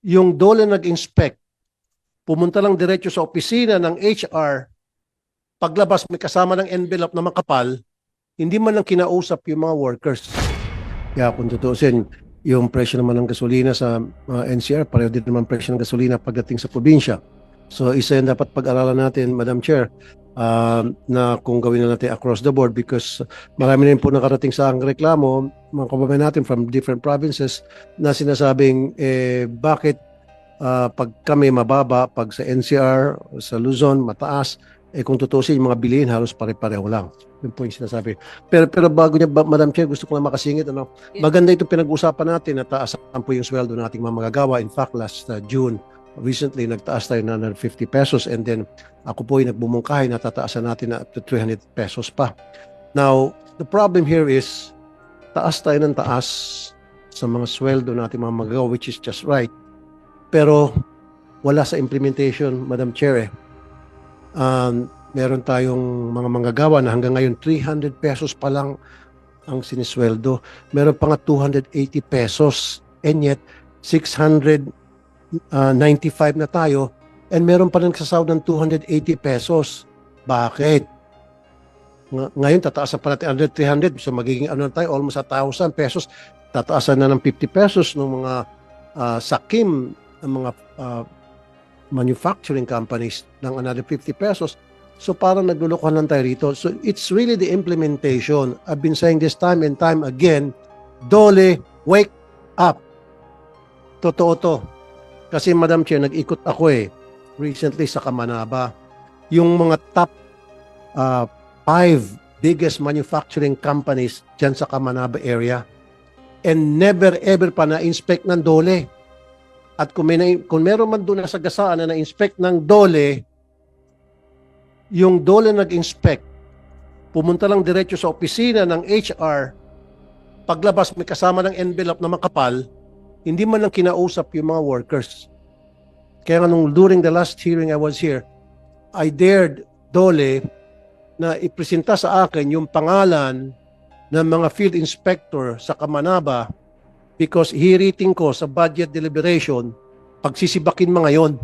yung DOLE nag-inspect, pumunta lang diretso sa opisina ng HR, paglabas may kasama ng envelope na makapal, hindi man lang kinausap yung mga workers. Kaya kung tutuusin, yung presyo naman ng gasolina sa NCR, pareho din naman presyo ng gasolina pagdating sa probinsya. So isa yan dapat pag-aralan natin, Madam Chair, na kung gawin na natin across the board because marami rin po nakarating sa ang reklamo, mga kababayan natin from different provinces na sinasabing bakit pag kami mababa, pag sa NCR, sa Luzon, mataas, kung tutusin yung mga bilihin halos pare-pareho lang. Yun po yung sinasabi. Pero bago niya, Madam Chair, gusto ko lang makasingit. Maganda itong pinag-usapan natin na taasan po yung sweldo nating mga magagawa. In fact, last June, recently, nagtaas tayo na 150 pesos and then ako po yung nagbumungkahay na tataasan natin na up to 300 pesos pa. Now, the problem here is taas tayo ng taas sa mga sweldo nating mga magagawa, which is just right. Pero wala sa implementation, Madam Chair. Meron tayong mga manggagawa na hanggang ngayon 300 pesos pa lang ang sinisweldo. Meron pa nga 280 pesos and yet 695 na tayo and meron pa rin nagsasahod ng 280 pesos. Bakit? Ngayon tataasan pa natin under 300 so magiging ano na tayo almost 1,000 pesos. Tataasan na ng 50 pesos ng mga sakim ng mga manufacturing companies ng another 50 pesos. So parang naglulukuhan lang tayo rito. So it's really the implementation. I've been saying this time and time again, DOLE, wake up. Totoo to. Kasi Madam Chair, nag-ikot ako recently sa Kamanaba. Yung mga top 5 biggest manufacturing companies dyan sa Kamanaba area and never ever pa na-inspect ng DOLE. At kung meron man doon na sagasaan na na-inspect ng DOLE, yung DOLE nag-inspect, pumunta lang diretso sa opisina ng HR, paglabas may kasama ng envelope na makapal, hindi man lang kinausap yung mga workers. Kaya nga during the last hearing I was here, I dared DOLE na ipresenta sa akin yung pangalan ng mga field inspector sa Kamanaba because hiriting ko sa budget deliberation, pagsisibakin mga yon.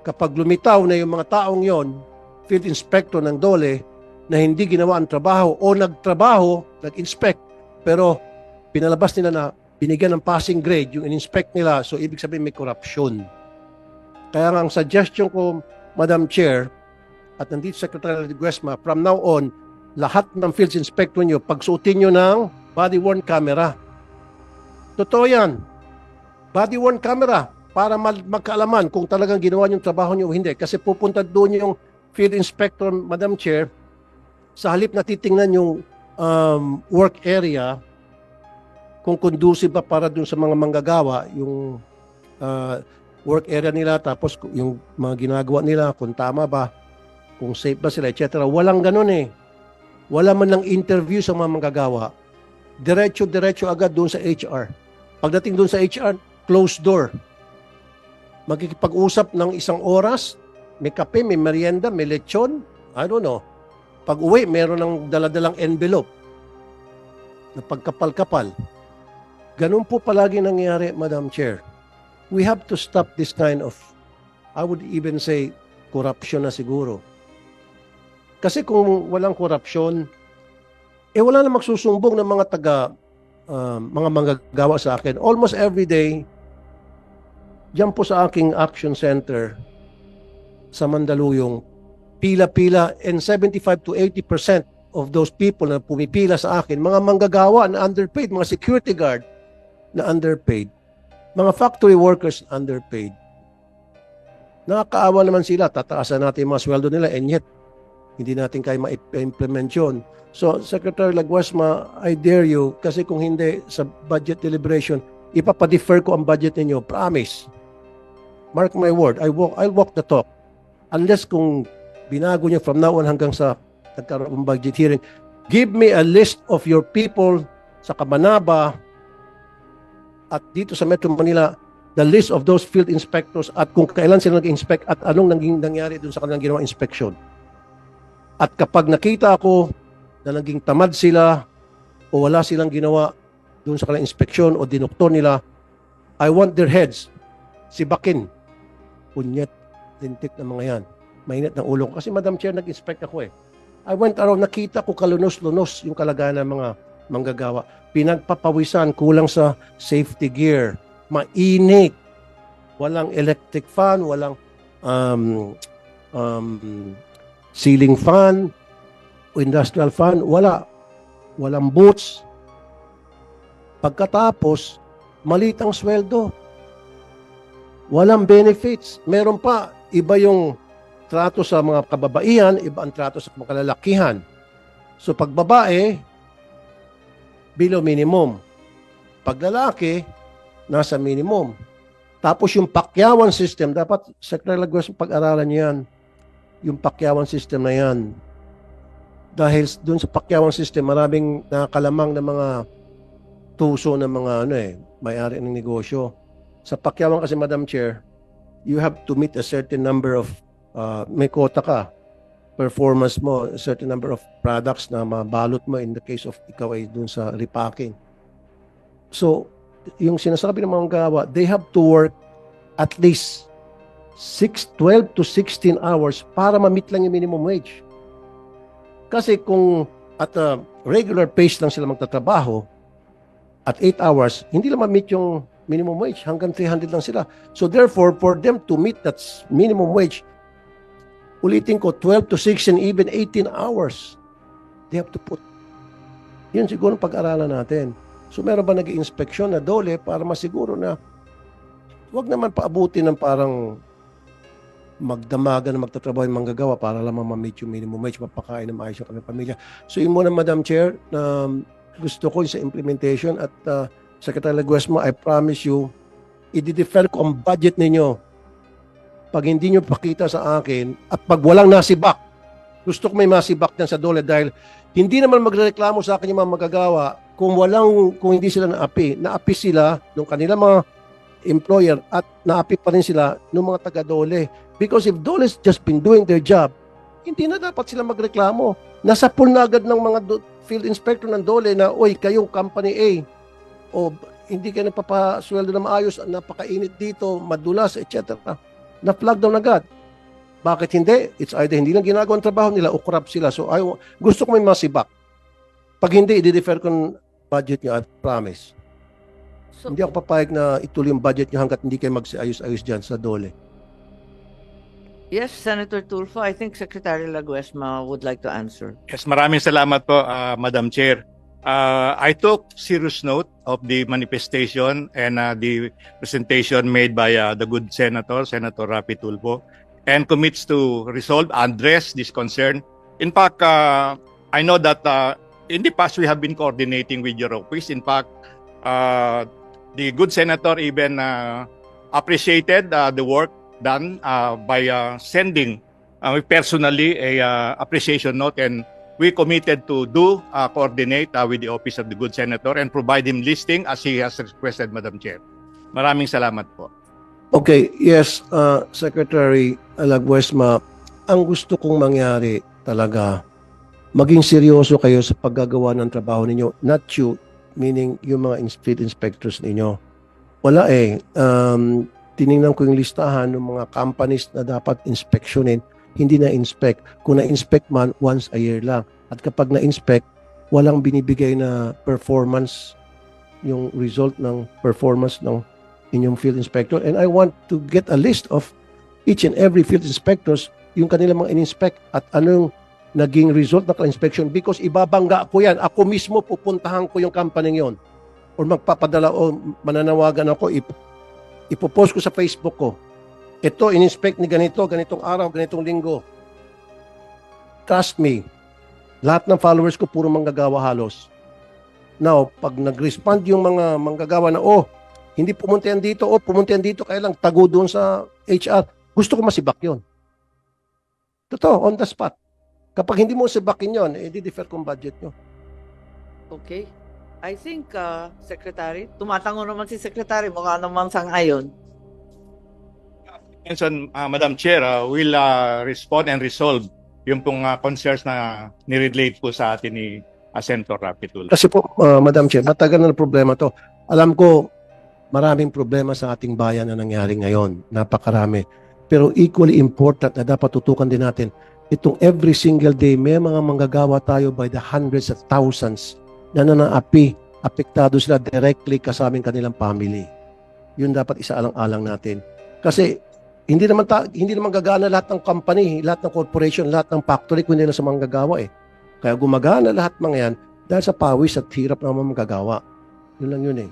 Kapag lumitaw na yung mga taong yon, field inspector ng DOLE, na hindi ginawa ang trabaho o nagtrabaho, nag-inspect, pero pinalabas nila na binigyan ng passing grade yung in-inspect nila, so ibig sabihin may corruption. Kaya nga ang suggestion ko, Madam Chair, at nandito Secretary Ledesma, from now on, lahat ng field inspector nyo, pagsuotin nyo ng body-worn camera. Totoo yan. Body-worn camera para magkaalaman kung talagang ginawa yung trabaho nyo o hindi. Kasi pupunta doon yung field inspector, Madam Chair, sa halip na titingnan yung work area, kung conducive ba para doon sa mga manggagawa, yung work area nila, tapos yung mga ginagawa nila, kung tama ba, kung safe ba sila, etc. Walang ganun Wala man lang interview sa mga manggagawa. Diretso agad doon sa HR. Pagdating doon sa HR, closed door. Magkikipag-usap ng 1 oras, may kape, may merienda, may lechon, I don't know. Pag uwi, meron ng daladalang envelope na pagkapal-kapal. Ganun po palagi nangyayari, Madam Chair. We have to stop this kind of, I would even say, corruption na siguro. Kasi kung walang korupsyon, wala na magsusumbong ng mga mga manggagawa sa akin. Almost every day, diyan po sa aking action center sa Mandaluyong, pila-pila, and 75 to 80% of those people na pumipila sa akin, mga manggagawa na underpaid, mga security guard na underpaid, mga factory workers na underpaid. Nakakaawa naman sila, tataasan natin yung mga sweldo nila, and yet, hindi natin kaya ma-implement yun. So, Secretary Ledesma, I dare you, kasi kung hindi sa budget deliberation, ipapadefer ko ang budget ninyo. Promise. Mark my word, I'll walk the talk. Unless kung binago niyo from now on hanggang sa nagkaroon ng budget hearing, give me a list of your people sa Kamanaba at dito sa Metro Manila, the list of those field inspectors at kung kailan sila nag-inspect at anong nangyari dun sa kanilang ginawa inspection. At kapag nakita ako na naging tamad sila o wala silang ginawa doon sa kanilang inspeksyon o dinoktor nila, I want their heads sibakin. Punyet, lintik na mga yan. Mainit ng ulo ko. Kasi Madam Chair, nag-inspect ako eh. I went around, nakita ko kalunos-lunos yung kalagayan ng mga manggagawa. Pinagpapawisan, kulang sa safety gear, mainit, walang electric fan, walang ceiling fan, industrial fan, walang boots. Pagkatapos, maliit ang sweldo. Walang benefits. Meron pa, iba yung trato sa mga kababaihan, iba ang trato sa mga kalalakihan. So pag babae, below minimum. Pag lalaki, nasa minimum. Tapos yung pakyawan system, dapat Secretary Lagos, pag-aralan niyo yan. Yung pakyawan system na yan. Dahil dun sa pakyawan system, maraming nakakalamang na mga tuso ng mga may-ari ng negosyo. Sa pakyawan kasi, Madam Chair, you have to meet a certain number of may quota ka, performance mo, a certain number of products na mabalot mo in the case of ikaw ay dun sa repacking. So, yung sinasabi ng mga gawa, they have to work at least 12 to 16 hours para ma-meet lang yung minimum wage. Kasi kung at a regular pace lang sila magtatrabaho, at 8 hours, hindi lang ma-meet yung minimum wage. Hanggang 300 lang sila. So therefore, for them to meet that minimum wage, ulitin ko, 12 to 16, even 18 hours, they have to put. Yun siguro pag-aralan natin. So meron ba nag-i-inspeksyon na dole para masiguro na wag naman paabutin ng parang magdamagan na magtatrabaho yung manggagawa para lamang ma-meet yung minimum wage, mapakain na maayos yung kanilang pamilya. So yun muna, Madam Chair, na gusto ko sa implementation at Secretary Laguesma, I promise you, i-defer ko ang budget ninyo. Pag hindi nyo pakita sa akin at pag walang nasibak, gusto ko may masibak yan sa dole dahil hindi naman magreklamo sa akin yung mga magagawa kung hindi sila naapi sila ng kanilang mga employer at naapi pa rin sila ng mga taga-dole. Because if dole's just been doing their job, hindi na dapat sila magreklamo. Nasa pool na agad ng mga field inspector ng dole na, oy, kayong company A, o hindi kayo nagpapasweldo na maayos, napakainit dito, madulas, etc. Na-flag down agad. Bakit hindi? It's either hindi lang ginagawa ang trabaho nila o corrupt sila. So gusto ko may masibak. Pag hindi, i-defer ko ng budget nyo, I promise. So, hindi ako papayag na ituloy yung budget nyo hanggat hindi kayo magsiayos-ayos dyan sa dole. Yes, Senator Tulfo, I think Secretary Laguesma would like to answer. Yes, maraming salamat po, Madam Chair. I took serious note of the manifestation and the presentation made by the good Senator Rapi Tulfo, and commits to resolve, address this concern. In fact, I know that in the past we have been coordinating with your office. In fact, the good Senator even appreciated the work done by sending personally a appreciation note, and we committed to coordinate with the office of the good Senator and provide him listing as he has requested, Madam Chair. Maraming salamat po. Okay, yes, Secretary Laguesma, ang gusto kong mangyari talaga, maging seryoso kayo sa paggagawa ng trabaho ninyo, not you, meaning yung mga field inspectors ninyo. Wala tiningnan ko yung listahan ng mga companies na dapat inspeksyonin, hindi na-inspect. Kung na-inspect man, once a year lang. At kapag na-inspect, walang binibigay na performance, yung result ng performance ng inyong field inspector. And I want to get a list of each and every field inspectors, yung kanilang mga in-inspect at anong naging result ng inspection, because ibabangga ko yan. Ako mismo pupuntahan ko yung company yon, or magpapadala o mananawagan ako, ipopost ko sa Facebook ko. Ito, in-inspect ni ganitong araw, ganitong linggo. Trust me, lahat ng followers ko puro manggagawa halos. Now, pag nag-respond yung mga manggagawa na, hindi pumunta yan dito, pumunta yan dito, kaya lang tago doon sa HR. Gusto ko masibak yon. Totoo, on the spot. Kapag hindi mo sibakin yon, di-defer kong budget nyo. Okay. I think, Secretary, tumatango naman si Secretary, mukha namang sang-ayon. Madam Chair, will respond and resolve yung pong concerns na nirelate po sa atin ni Senator Rapi Tulfo. Kasi po, Madam Chair, matagal na problema to. Alam ko, Maraming problema sa ating bayan na nangyari ngayon. Napakarami. Pero equally important na dapat tutukan din natin, itong every single day, may mga manggagawa tayo by the hundreds of thousands na nanaapi, apektado sila directly kasaming kanilang family. Yun dapat isaalang-alang natin. Kasi hindi naman gagana lahat ng company, lahat ng corporation, lahat ng factory kundi lang sa manggagawa eh. Kaya gumagana lahat mga yan dahil sa pawis at hirap ng mga manggagawa. Yun lang yun eh.